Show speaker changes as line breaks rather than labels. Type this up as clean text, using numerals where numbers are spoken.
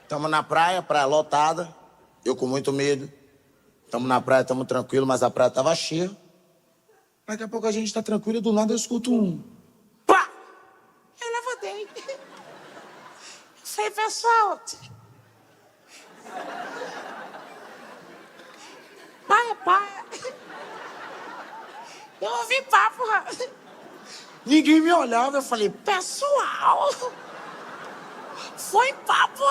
Tamo na praia, praia lotada. Eu com muito medo. Tamo na praia, tamo tranquilo, mas a praia tava cheia. Daqui a pouco a gente tá tranquilo e do nada eu escuto um... Pá!
Eu levantei. Falei, pessoal... Paia. Eu ouvi papo.
Ninguém me olhava, eu falei...
Pessoal... Foi papo.